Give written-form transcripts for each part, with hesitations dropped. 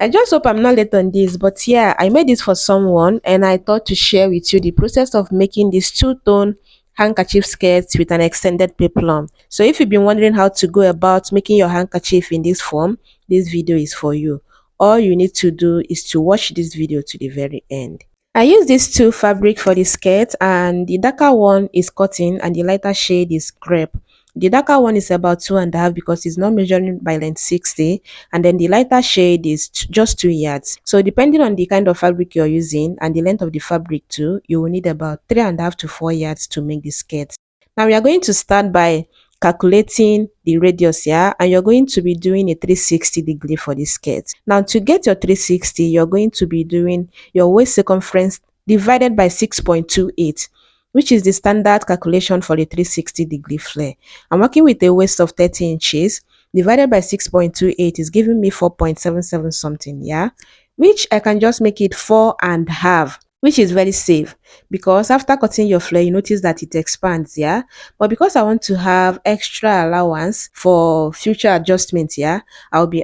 I just hope I'm not late on this, but yeah, I made this for someone and I thought to share with you the process of making this two-tone handkerchief skirts with an extended peplum. So if you've been wondering how to go about making your handkerchief in this form, this video is for you. All you need to do is to watch this video to the very end. I use these two fabric for the skirt, and the darker one is cotton and the lighter shade is crepe. The darker one is about 2.5 because it's not measuring by length 60, and then the lighter shade is just 2 yards. So depending on the kind of fabric you're using and the length of the fabric too, you will need about 3.5 to 4 yards to make the skirt. Now we are going to start by calculating the radius here, and you're going to be doing a 360-degree for the skirt. Now to get your 360, you're going to be doing your waist circumference divided by 6.28, which is the standard calculation for the 360-degree flare. I'm working with a waist of 30 inches divided by 6.28 is giving me 4.77 something, yeah, which I can just make it 4.5, which is very safe because after cutting your flare you notice that it expands, yeah. But because I want to have extra allowance for future adjustments, yeah, I'll be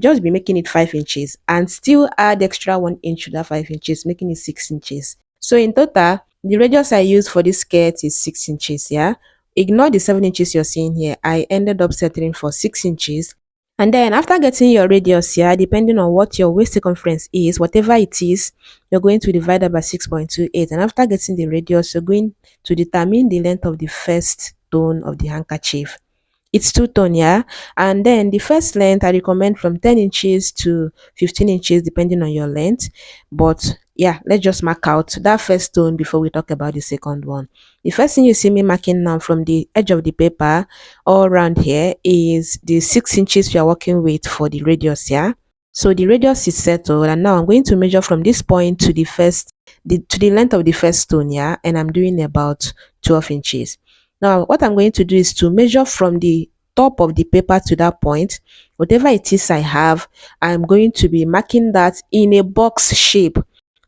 just be making it 5 inches and still add extra 1 inch to that 5 inches, making it 6 inches. So in total, the radius I use for this skirt is 6 inches, yeah. Ignore the 7 inches you're seeing here. I ended up settling for 6 inches. And then after getting your radius here, depending on what your waist circumference is, whatever it is, you're going to divide that by 6.28. And after getting the radius, you're going to determine the length of the first tone of the handkerchief. It's two-tone, yeah. And then the first length I recommend from 10 inches to 15 inches depending on your length. But yeah, let's just mark out that first tone before we talk about the second one. The first thing you see me marking now from the edge of the paper all around here is the 6 inches we are working with for the radius, yeah. So the radius is settled, and now I'm going to measure from this point to the length of the first stone, yeah, and I'm doing about 12 inches. Now what I'm going to do is to measure from the top of the paper to that point. Whatever it is I have, I'm going to be marking that in a box shape.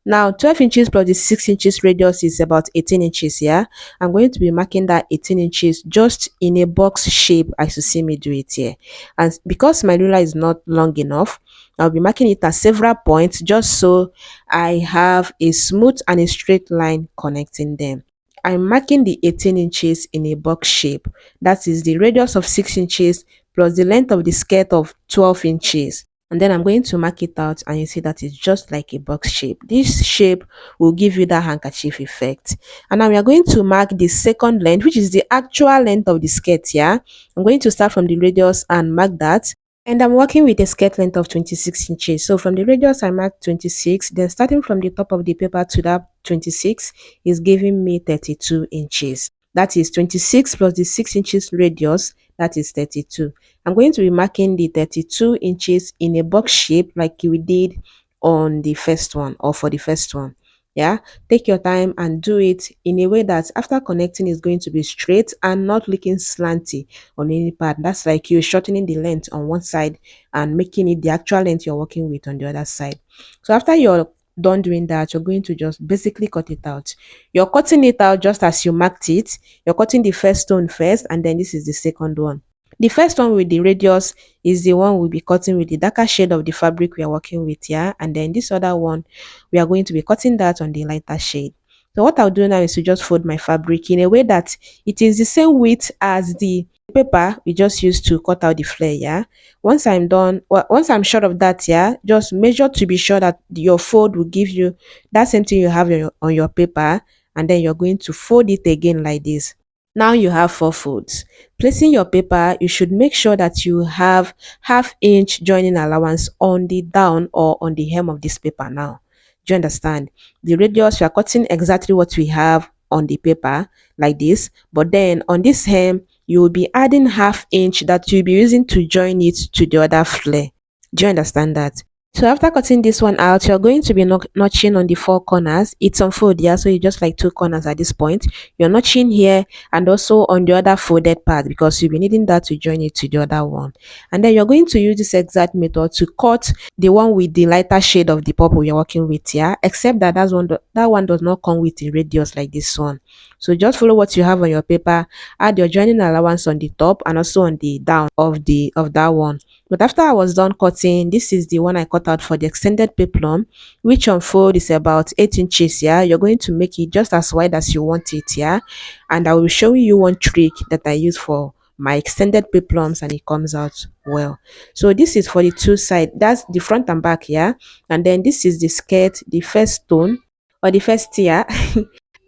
Now 12 inches plus the 6 inches radius is about 18 inches, yeah. I'm going to be marking that 18 inches just in a box shape as you see me do it here. And because my ruler is not long enough, I'll be marking it at several points just so I have a smooth and a straight line connecting them. I'm marking the 18 inches in a box shape. That is the radius of 6 inches plus the length of the skirt of 12 inches. And then I'm going to mark it out, and you see that it's just like a box shape. This shape will give you that handkerchief effect. And now we are going to mark the second length, which is the actual length of the skirt, yeah. I'm going to start from the radius and mark that. And I'm working with a skirt length of 26 inches. So from the radius I marked 26, then starting from the top of the paper to that 26 is giving me 32 inches. That is 26 plus the 6 inches radius, that is 32. I'm going to be marking the 32 inches in a box shape like we did on the first one or for the first one. Yeah, take your time and do it in a way that after connecting is going to be straight and not looking slanty on any part. That's like you shortening the length on one side and making it the actual length you're working with on the other side. So after you're done doing that, you're going to just basically cut it out. You're cutting it out just as you marked it. You're cutting the first stone first, and then this is the second one. The first one with the radius is the one we'll be cutting with the darker shade of the fabric we are working with here, and then this other one we are going to be cutting that on the lighter shade. So what I'll do now is to just fold my fabric in a way that it is the same width as the paper we just used to cut out the flare, yeah. Once I'm done, well, once I'm sure of that, yeah, just measure to be sure that your fold will give you that same thing you have on your paper, and then you're going to fold it again like this. Now you have 4 folds. Placing your paper, you should make sure that you have ½ inch joining allowance on the down or on the hem of this paper now. Do you understand? The radius, we are cutting exactly what we have on the paper like this, but then on this hem, you will be adding ½ inch that you'll be using to join it to the other flare. Do you understand that? So after cutting this one out, you're going to be notching on the 4 corners. It's on fold, yeah, so you just like 2 corners at this point. You're notching here and also on the other folded part because you'll be needing that to join it to the other one. And then you're going to use this exact method to cut the one with the lighter shade of the purple you're working with, yeah, except that that one does not come with a radius like this one. So just follow what you have on your paper, add your joining allowance on the top and also on the down of that one. But after I was done cutting, this is the one I cut out for the extended peplum, which unfold is about 8 inches. Yeah, you're going to make it just as wide as you want it. Yeah, and I will be showing you one trick that I use for my extended peplums, and it comes out well. So this is for the two side, that's the front and back. Yeah, and then this is the skirt, the first tone or the first tier.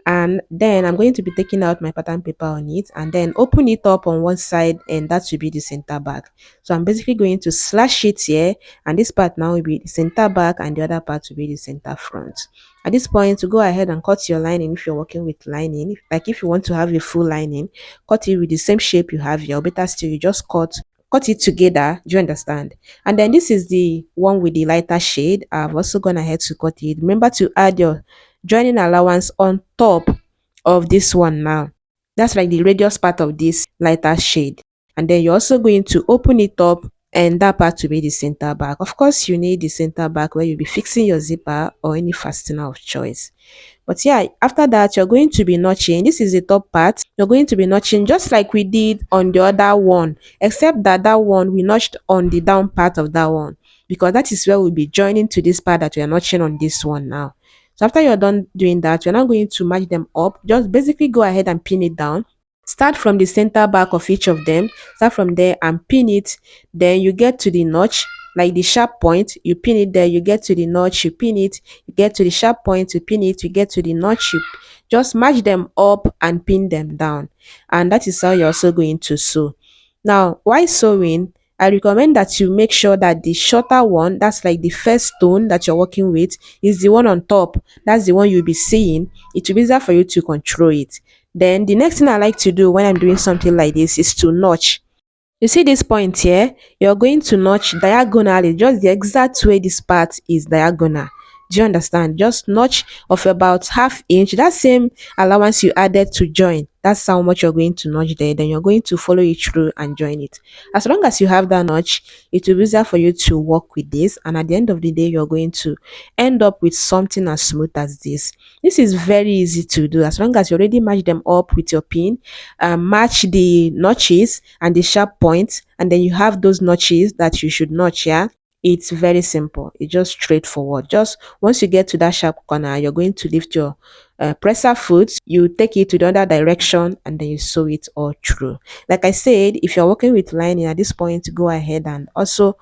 And then I'm going to be taking out my pattern paper on it and then open it up on one side, and that will be the center back. So I'm basically going to slash it here, and this part now will be the center back and the other part will be the center front. At this point, to go ahead and cut your lining, if you're working with lining, like if you want to have a full lining, cut it with the same shape you have here, or better still, you just cut it together. Do you understand? And then this is the one with the lighter shade. I've also gone ahead to cut it. Remember to add your joining allowance on top of this one now. That's like the radius part of this lighter shade. And then you're also going to open it up, and that part will be the center back. Of course, you need the center back where you'll be fixing your zipper or any fastener of choice. But yeah, after that, you're going to be notching. This is the top part. You're going to be notching just like we did on the other one, except that that one we notched on the down part of that one, because that is where we'll be joining to this part that we are notching on this one now. So after you're done doing that, you're now going to match them up. Just basically go ahead and pin it down. Start from the center back of each of them. Start from there and pin it. Then you get to the notch, like the sharp point, you pin it there. You get to the notch, you pin it. You get to the sharp point, you pin it. You get to the notch, you just match them up and pin them down. And that is how you're also going to sew. Now, while sewing, I recommend that you make sure that the shorter one, that's like the first stone that you're working with, is the one on top. That's the one you'll be seeing. It will be easier for you to control it. Then the next thing I like to do when I'm doing something like this is to notch. You see this point here? You're going to notch diagonally, just the exact way this part is diagonal. Do you understand? Just notch of about half inch. That same allowance you added to join. That's how much you're going to notch there. Then you're going to follow it through and join it. As long as you have that notch, it will be easier for you to work with this. And at the end of the day, you're going to end up with something as smooth as this. This is very easy to do as long as you already match them up with your pin, match the notches and the sharp points, and then you have those notches that you should notch. Yeah, it's very simple. It's just straightforward. Just once you get to that sharp corner, you're going to lift your presser foot, you take it to the other direction, and then you sew it all through. Like I said, if you're working with lining at this point, go ahead and also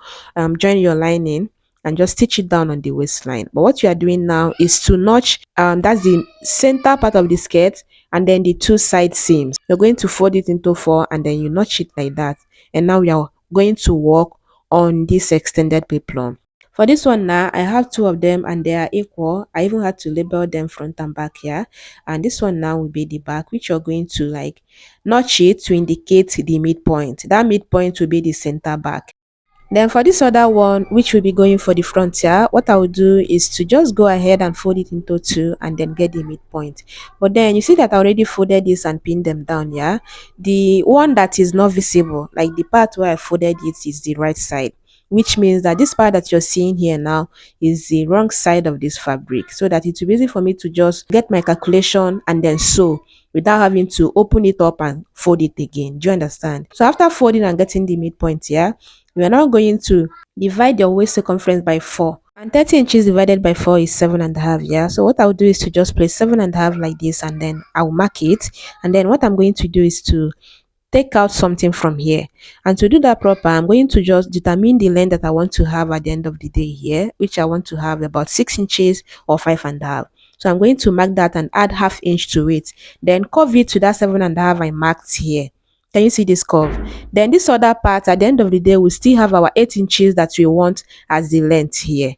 join your lining and just stitch it down on the waistline. But what you are doing now is to notch, that's the center part of the skirt, and then the two side seams. You're going to fold it into four, and then you notch it like that. And now we are going to work on this extended peplum. For this one now, I have two of them and they are equal. I even had to label them front and back here. And this one now will be the back, which you're going to like notch it to indicate the midpoint. That midpoint will be the center back. Then for this other one, which will be going for the front here, what I will do is to just go ahead and fold it into two and then get the midpoint. But then you see that I already folded this and pinned them down, yeah? The one that is not visible, like the part where I folded it, is the right side, which means that this part that you're seeing here now is the wrong side of this fabric, so that it will be easy for me to just get my calculation and then sew without having to open it up and fold it again. Do you understand? So after folding and getting the midpoint here, we are now going to divide your waist circumference by 4. And 30 inches divided by 4 is 7.5. Yeah. So what I'll do is to just place 7.5 like this, and then I'll mark it. And then what I'm going to do is to take out something from here, and to do that proper, I'm going to just determine the length that I want to have at the end of the day here, which I want to have about 6 inches or 5.5. So I'm going to mark that and add half inch to it, then curve it to that 7.5 I marked here. Can you see this curve? Then this other part at the end of the day, we still have our 8 inches that we want as the length here.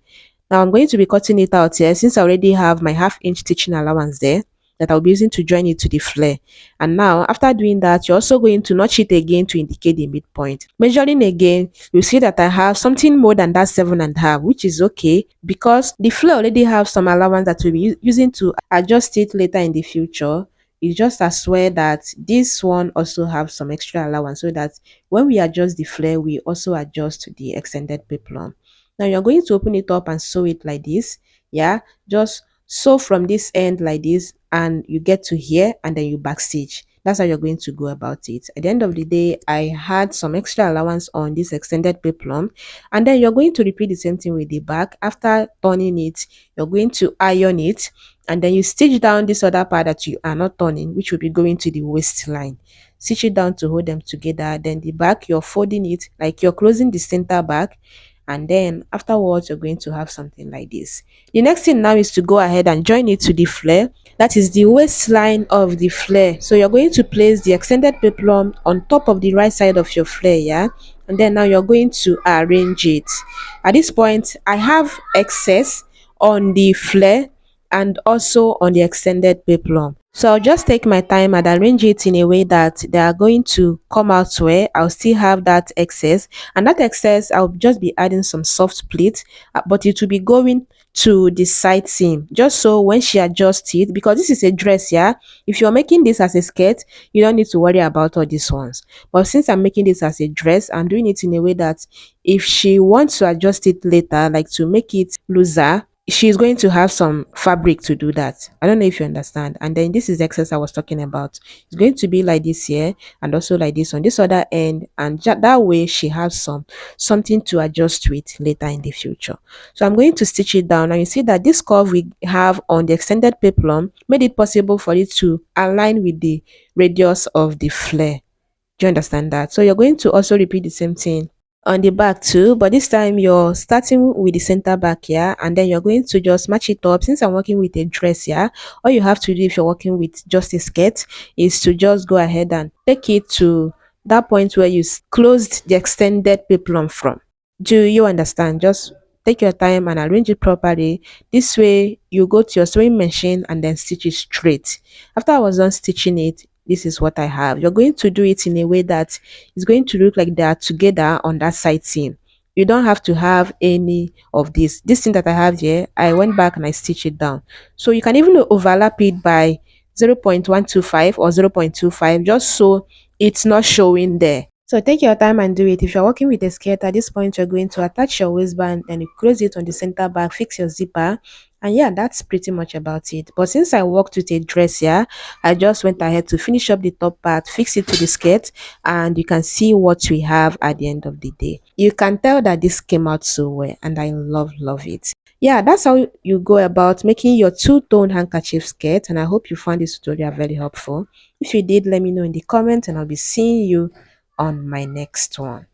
Now I'm going to be cutting it out here, since I already have my half inch stitching allowance there that I'll be using to join it to the flare. And now after doing that, you're also going to notch it again to indicate the midpoint. Measuring again, you see that I have something more than that 7.5, which is okay, because the flare already have some allowance that we'll be using to adjust it later in the future. It's just as well that this one also have some extra allowance, so that when we adjust the flare, we also adjust the extended peplum. Now you're going to open it up and sew it like this. Yeah, just sew from this end like this, and you get to here, and then you backstitch. That's how you're going to go about it. At the end of the day, I had some extra allowance on this extended peplum, and then you're going to repeat the same thing with the back. After turning it, you're going to iron it, and then you stitch down this other part that you are not turning, which will be going to the waistline. Stitch it down to hold them together. Then the back, you're folding it like you're closing the center back, and then afterwards you're going to have something like this. The next thing now is to go ahead and join it to the flare. That is the waistline of the flare. So you're going to place the extended peplum on top of the right side of your flare, yeah, and then now you're going to arrange it. At this point, I have excess on the flare and also on the extended peplum. So I'll just take my time and arrange it in a way that they are going to come out where I'll still have that excess, and that excess I'll just be adding some soft pleats, but it will be going to the side seam, just so when she adjusts it, because this is a dress, yeah. If you're making this as a skirt, you don't need to worry about all these ones, but since I'm making this as a dress, I'm doing it in a way that if she wants to adjust it later, like to make it looser, she's going to have some fabric to do that. I don't know if you understand. And then this is the excess I was talking about. It's going to be like this here, and also like this on this other end, and that way she has something to adjust with later in the future. So I'm going to stitch it down, and you see that this curve we have on the extended peplum made it possible for it to align with the radius of the flare. Do you understand that? So you're going to also repeat the same thing on the back too, but this time you're starting with the center back here, and then you're going to just match it up. Since I'm working with a dress here, all you have to do if you're working with just a skirt is to just go ahead and take it to that point where you closed the extended peplum from. Do you understand? Just take your time and arrange it properly. This way you go to your sewing machine and then stitch it straight. After I was done stitching it, this is what I have. You're going to do it in a way that it's going to look like they are together on that side seam. You don't have to have any of this thing that I have here. I went back and I stitched it down, so you can even overlap it by 0.125 or 0.25, just so it's not showing there. So take your time and do it. If you're working with a skirt, at this point you're going to attach your waistband and you close it on the center back, fix your zipper, and yeah, that's pretty much about it. But since I worked with a dress here, I just went ahead to finish up the top part, fix it to the skirt, and you can see what we have at the end of the day. You can tell that this came out so well, and I love it. Yeah, that's how you go about making your two-tone handkerchief skirt, and I hope you found this tutorial very helpful. If you did, let me know in the comments, and I'll be seeing you on my next one.